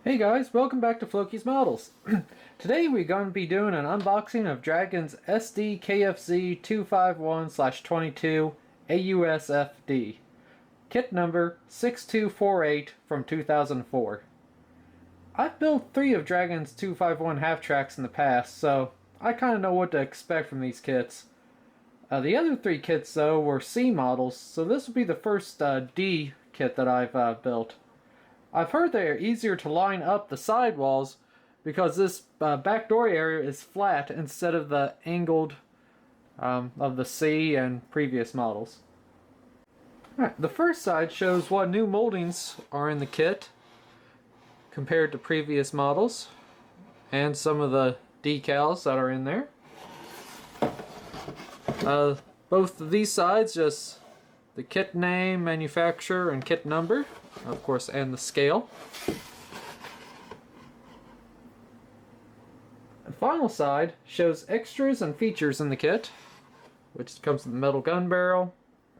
Hey guys, welcome back to Floki's Models. Today we're going to be doing an unboxing of Dragon's Sd.Kfz 251/22 Ausf.D. Kit number 6248 from 2004. I've built 3 of Dragon's 251 Halftracks in the past, so I kind of know what to expect from these kits. The other 3 kits though were C models, so this will be the first D kit that I've built. I've heard they are easier to line up the sidewalls because this back door area is flat instead of the angled of the C and previous models. Alright, the first side shows what new moldings are in the kit compared to previous models and some of the decals that are in there. Both of these sides just the kit name, manufacturer, and kit number, of course, and the scale. The final side shows extras and features in the kit, which comes with a metal gun barrel,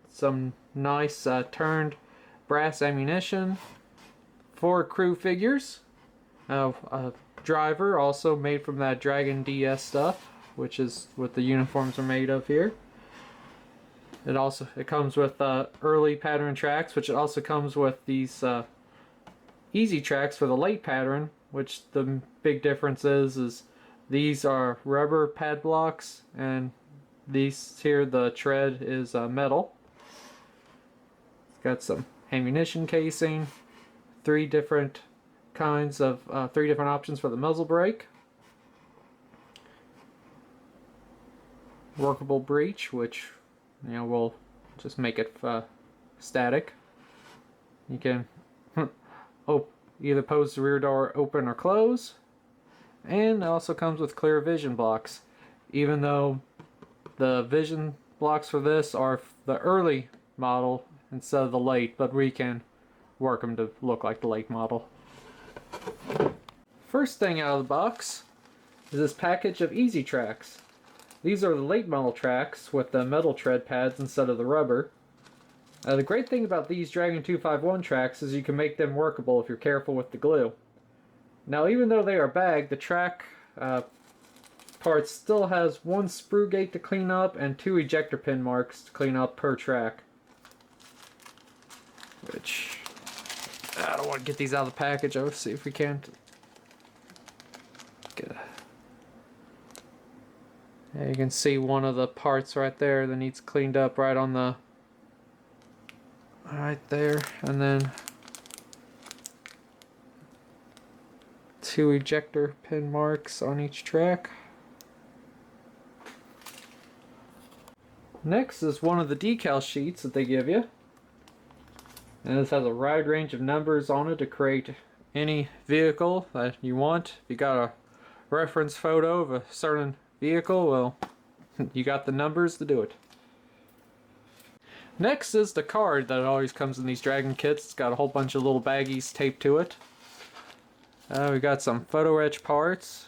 some nice turned brass ammunition, 4 crew figures, a driver also made from that Dragon DS stuff, which is what the uniforms are made of here. It comes with early pattern tracks, which it also comes with these easy tracks for the late pattern, which the big difference is these are rubber pad blocks and these here, the tread, is metal. It's got some ammunition casing, 3 different kinds of 3 different options for the muzzle brake, workable breech, which we'll just make it static. You can either pose the rear door open or close, and it also comes with clear vision blocks, even though the vision blocks for this are the early model instead of the late, but we can work them to look like the late model. First thing out of the box is this package of easy tracks. These are the late model tracks with the metal tread pads instead of the rubber. The great thing about these Dragon 251 tracks is you can make them workable if you're careful with the glue. Now, even though they are bagged, the track part still has 1 sprue gate to clean up and 2 ejector pin marks to clean up per track. Which, I don't want to get these out of the package. I'll see if we can't get a... You can see one of the parts right there that needs cleaned up right on the right there, and then 2 ejector pin marks on each track. Next is one of the decal sheets that they give you, and this has a wide range of numbers on it to create any vehicle that you want. If you got a reference photo of a certain vehicle, well, you got the numbers to do it. Next is the card that always comes in these Dragon kits. It's got a whole bunch of little baggies taped to it. We got some photo etch parts,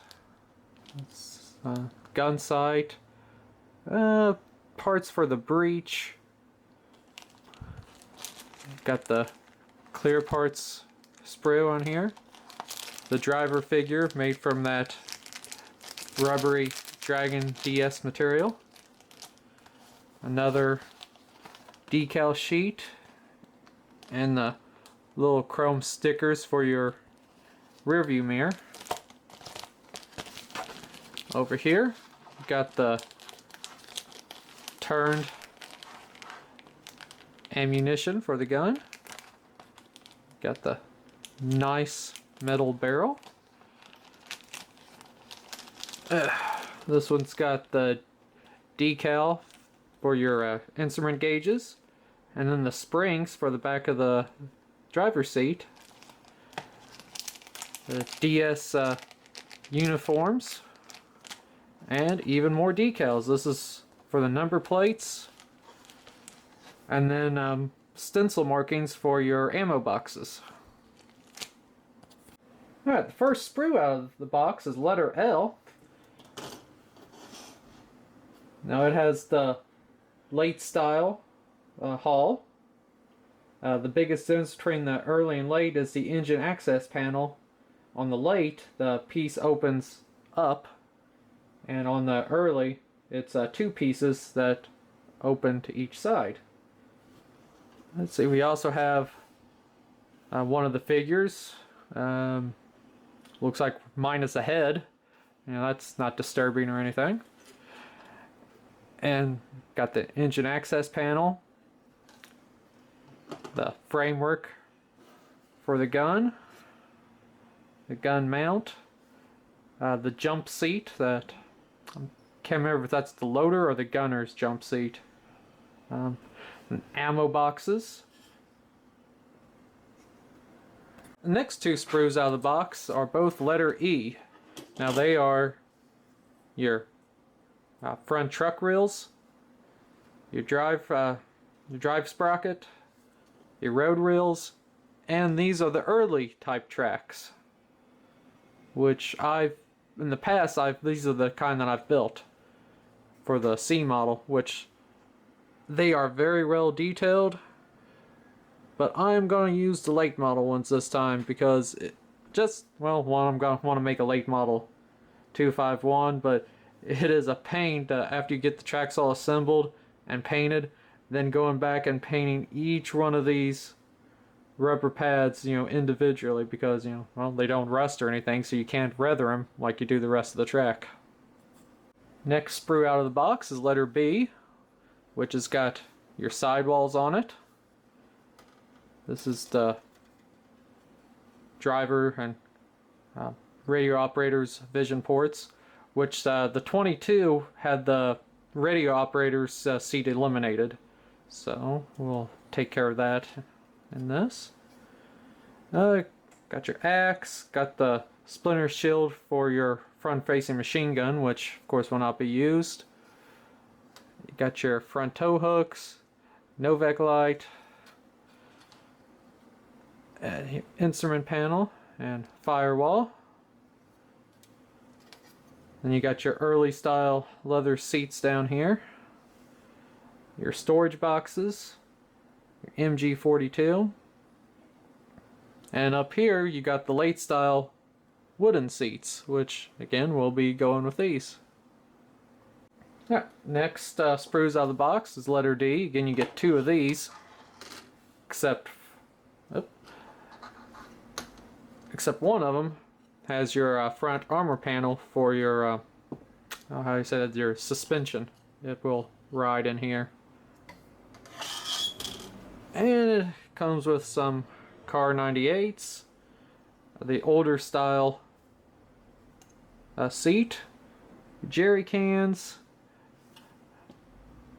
gun sight, parts for the breech. Got the clear parts sprue on here. The driver figure made from that rubbery Dragon DS material. Another decal sheet, and the little chrome stickers for your rear view mirror. Over here, you've got the turned ammunition for the gun. Got the nice metal barrel. This one's got the decal for your instrument gauges, and then the springs for the back of the driver's seat. The DS uniforms, and even more decals. This is for the number plates, and then stencil markings for your ammo boxes. Alright, the first sprue out of the box is letter L. Now it has the late style hull. The biggest difference between the early and late is the engine access panel on the late, the piece opens up, and on the early, it's two pieces that open to each side. Let's see, we also have one of the figures. Looks like minus a head. You know, that's not disturbing or anything. And got the engine access panel, the framework for the gun mount, the jump seat that can't remember if that's the loader or the gunner's jump seat, and ammo boxes. The next two sprues out of the box are both letter E. Now they are your front truck rails, your drive sprocket, your road rails, and these are the early type tracks, which in the past these are the kind that I've built for the C model, which they are very well detailed. But I'm going to use the late model ones this time because I'm going to want to make a late model 251, but it is a pain to, after you get the tracks all assembled and painted, then going back and painting each one of these rubber pads, individually, because, they don't rust or anything, so you can't weather them like you do the rest of the track. Next sprue out of the box is letter B, which has got your sidewalls on it. This is the driver and radio operator's vision ports, which the 22 had the radio operator's seat eliminated. So we'll take care of that in this. Got your axe, got the splinter shield for your front-facing machine gun, which of course will not be used. You got your front tow hooks, Novec light, instrument panel, and firewall. Then you got your early style leather seats down here, your storage boxes, your MG42, and up here you got the late style wooden seats, which again will be going with these. Alright, next sprues out of the box is letter D. Again, you get two of these, except one of them has your front armor panel for your how do you say that, your suspension. It will ride in here, and it comes with some Car 98s, the older style seat, jerry cans,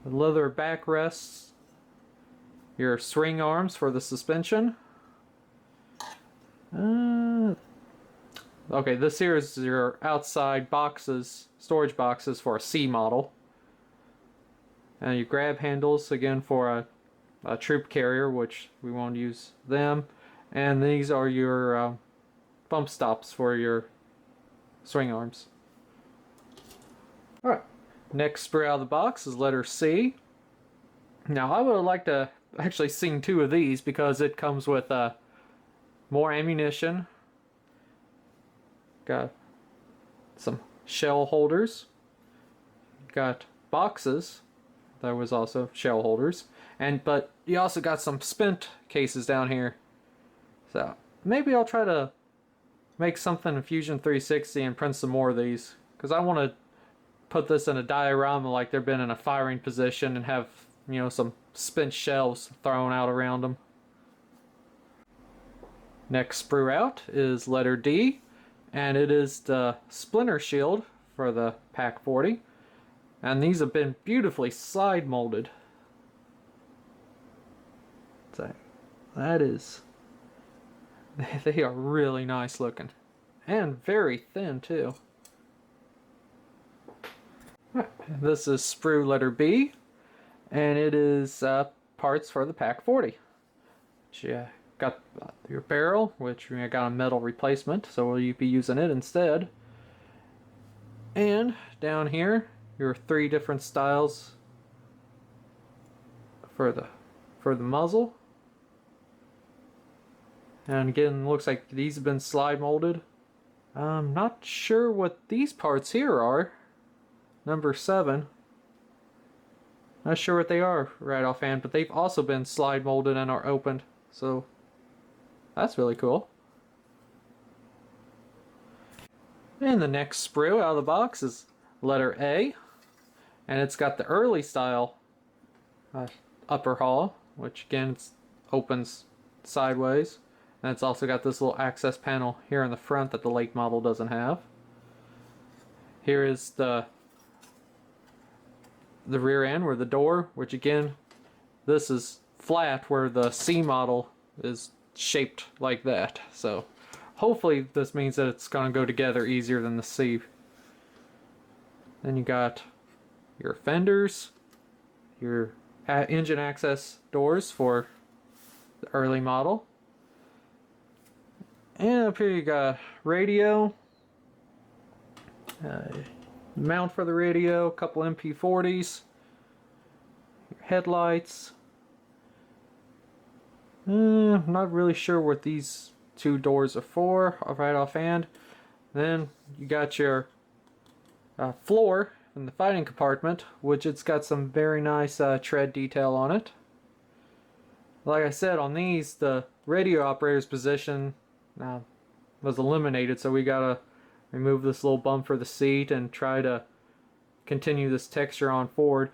the leather backrests, your swing arms for the suspension. Okay, this here is your outside boxes, storage boxes for a C model. And your grab handles, again, for a troop carrier, which we won't use them. And these are your bump stops for your swing arms. Alright, next sprue out of the box is letter C. Now, I would have liked to actually sing two of these because it comes with more ammunition. Got some shell holders. Got boxes. That was also shell holders. But you also got some spent cases down here. So maybe I'll try to make something in Fusion 360 and print some more of these, because I want to put this in a diorama like they've been in a firing position and have, some spent shells thrown out around them. Next sprue out is letter D, and it is the splinter shield for the Pak 40, and these have been beautifully slide molded. So that is, they are really nice looking and very thin too. This is sprue letter B, and it is parts for the Pak 40. Yeah. Got your barrel, which we got a metal replacement, so we'll be using it instead. And down here, your three different styles for the muzzle. And again, looks like these have been slide molded I'm not sure what these parts here are. Number 7. Not sure what they are right offhand, but they've also been slide molded and are opened. So that's really cool. And the next sprue out of the box is letter A. And it's got the early style upper hull, which again opens sideways. And it's also got this little access panel here in the front that the late model doesn't have. Here is the rear end where the door, which again, this is flat where the C model is shaped like that. So hopefully this means that it's going to go together easier than the C. Then you got your fenders, your engine access doors for the early model. And up here you got radio, mount for the radio, a couple MP40s, your headlights. I'm not really sure what these two doors are for right offhand. Then you got your floor in the fighting compartment, which it's got some very nice tread detail on it. Like I said, on these, the radio operator's position was eliminated, so we gotta remove this little bump for the seat and try to continue this texture on forward.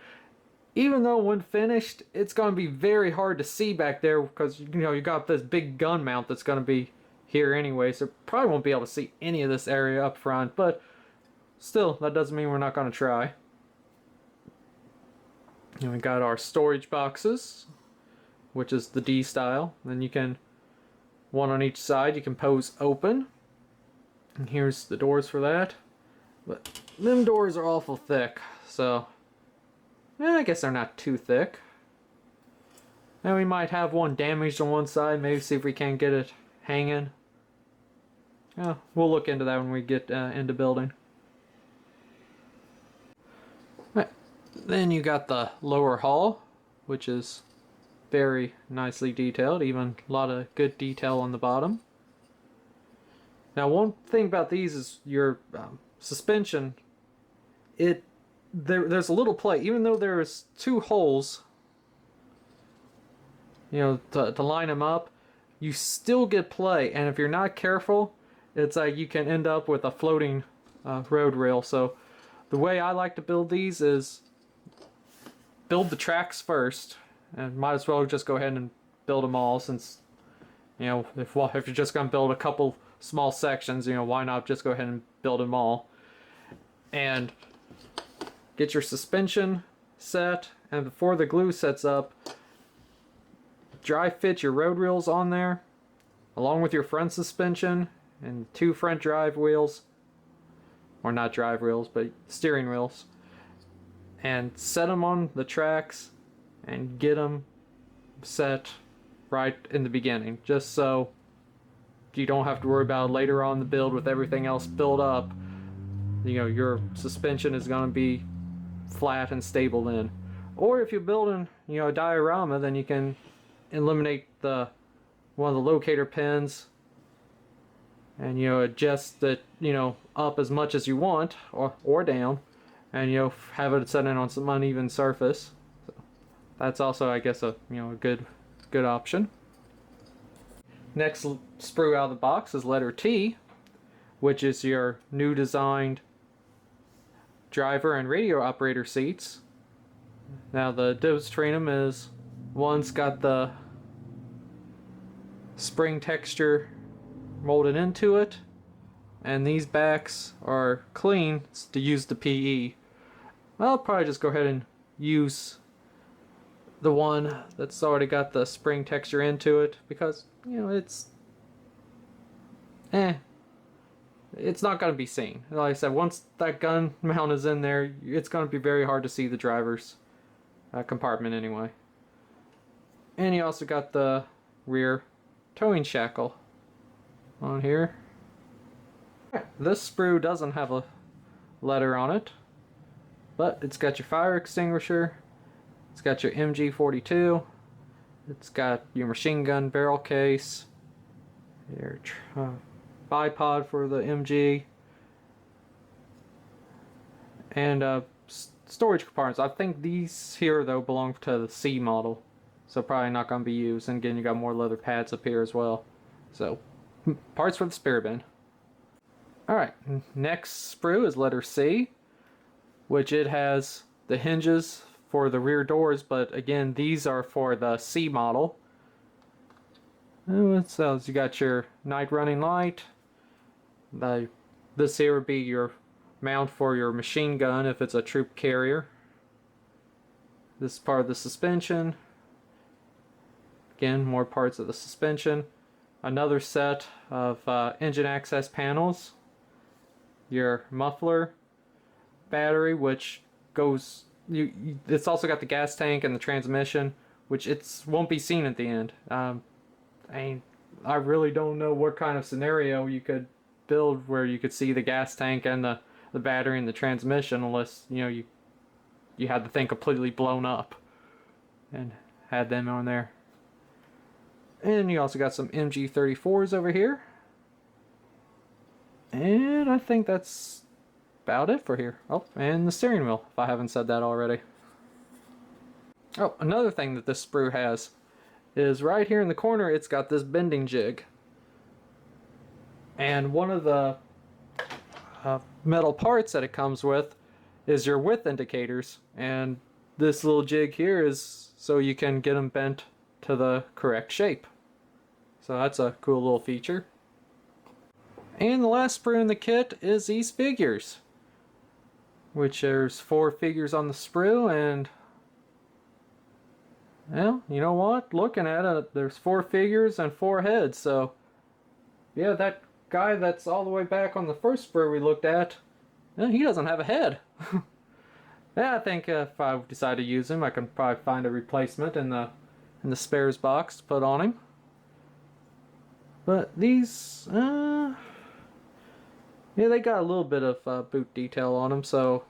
Even though when finished, it's gonna be very hard to see back there because you know you got this big gun mount that's gonna be here anyway, so probably won't be able to see any of this area up front, but still, that doesn't mean we're not gonna try. And we got our storage boxes, which is the D style. Then you can, one on each side, you can pose open. And here's the doors for that. But them doors are awful thick, so I guess they're not too thick. And we might have one damaged on one side, maybe see if we can't get it hanging. Yeah, we'll look into that when we get into building. Right. Then you got the lower hull, which is very nicely detailed, even a lot of good detail on the bottom. Now one thing about these is your suspension, there's a little play, even though there's two holes, you know, to line them up, you still get play, and if you're not careful, it's like you can end up with a floating road rail. So the way I like to build these is build the tracks first, and might as well just go ahead and build them all, since, you know, if you're just going to build a couple small sections, you know, why not just go ahead and build them all. And get your suspension set, and before the glue sets up, dry fit your road wheels on there, along with your front suspension and two front drive wheels, or not drive wheels, but steering wheels, and set them on the tracks and get them set right in the beginning, just so you don't have to worry about later on the build with everything else built up. You know, your suspension is going to be flat and stable then. Or if you're building, you know, a diorama, then you can eliminate one of the locator pins and, you know, adjust it, you know, up as much as you want, or down, and, you know, have it set in on some uneven surface. So that's also, I guess, a good option. Next sprue out of the box is letter T, which is your new designed driver and radio operator seats. Now the difference between them is one's got the spring texture molded into it, and these backs are clean to use the PE. I'll probably just go ahead and use the one that's already got the spring texture into it, because, you know, it's not going to be seen. Like I said, once that gun mount is in there, it's going to be very hard to see the driver's compartment anyway. And you also got the rear towing shackle on here. This sprue doesn't have a letter on it, but it's got your fire extinguisher, it's got your MG42, it's got your machine gun barrel case, your bipod for the MG, and storage compartments. I think these here though belong to the C model, so probably not going to be used. And again, you got more leather pads up here as well. So parts for the spare bin. Alright, next sprue is letter C, which it has the hinges for the rear doors, but again, these are for the C model. And what else? You got your night running light. This here would be your mount for your machine gun if it's a troop carrier. This is part of the suspension. Again, more parts of the suspension. Another set of engine access panels. Your muffler, battery, which goes. It's also got the gas tank and the transmission, which won't be seen at the end. I really don't know what kind of scenario you could build where you could see the gas tank and the battery and the transmission, unless you had the thing completely blown up and had them on there. And you also got some MG34s over here. And I think that's about it for here. Oh, and the steering wheel, if I haven't said that already. Oh, another thing that this sprue has is right here in the corner, it's got this bending jig. And one of the metal parts that it comes with is your width indicators. And this little jig here is so you can get them bent to the correct shape. So that's a cool little feature. And the last sprue in the kit is these figures, which there's 4 figures on the sprue, and well, you know what? Looking at it, there's 4 figures and 4 heads. So yeah, that guy that's all the way back on the first sprue we looked at, he doesn't have a head. Yeah, I think if I decide to use him, I can probably find a replacement in the spares box to put on him. But these, yeah, they got a little bit of boot detail on them, so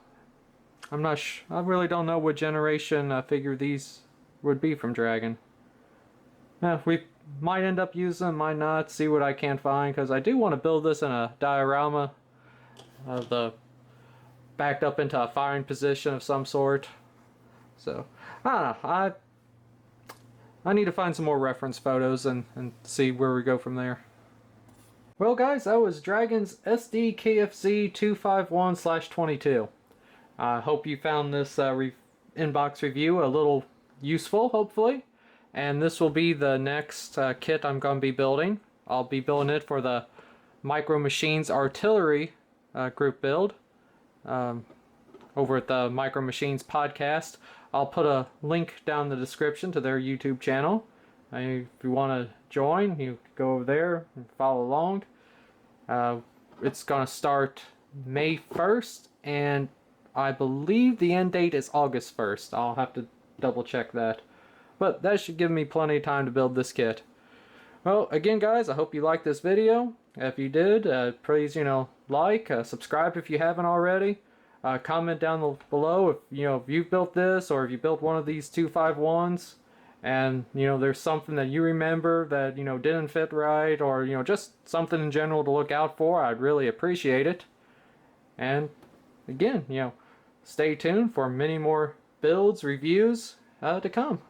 I'm not I really don't know what generation figure these would be from Dragon. We might end up using them, might not, see what I can find, because I do want to build this in a diorama of the backed up into a firing position of some sort. So, I don't know, I need to find some more reference photos and see where we go from there. Well guys, that was Dragon's Sd.Kfz 251/22. I hope you found this inbox review a little useful, hopefully. And this will be the next kit I'm going to be building. I'll be building it for the Micro Machines Artillery group build over at the Micro Machines podcast. I'll put a link down in the description to their YouTube channel. If you want to join, you can go over there and follow along. It's going to start May 1st, and I believe the end date is August 1st. I'll have to double check that. But that should give me plenty of time to build this kit. Well, again guys, I hope you liked this video. If you did, please, like, subscribe if you haven't already. Comment down below if you've built this, or if you built one of these 251s and there's something that you remember that didn't fit right, or just something in general to look out for. I'd really appreciate it. And again, stay tuned for many more builds, reviews to come.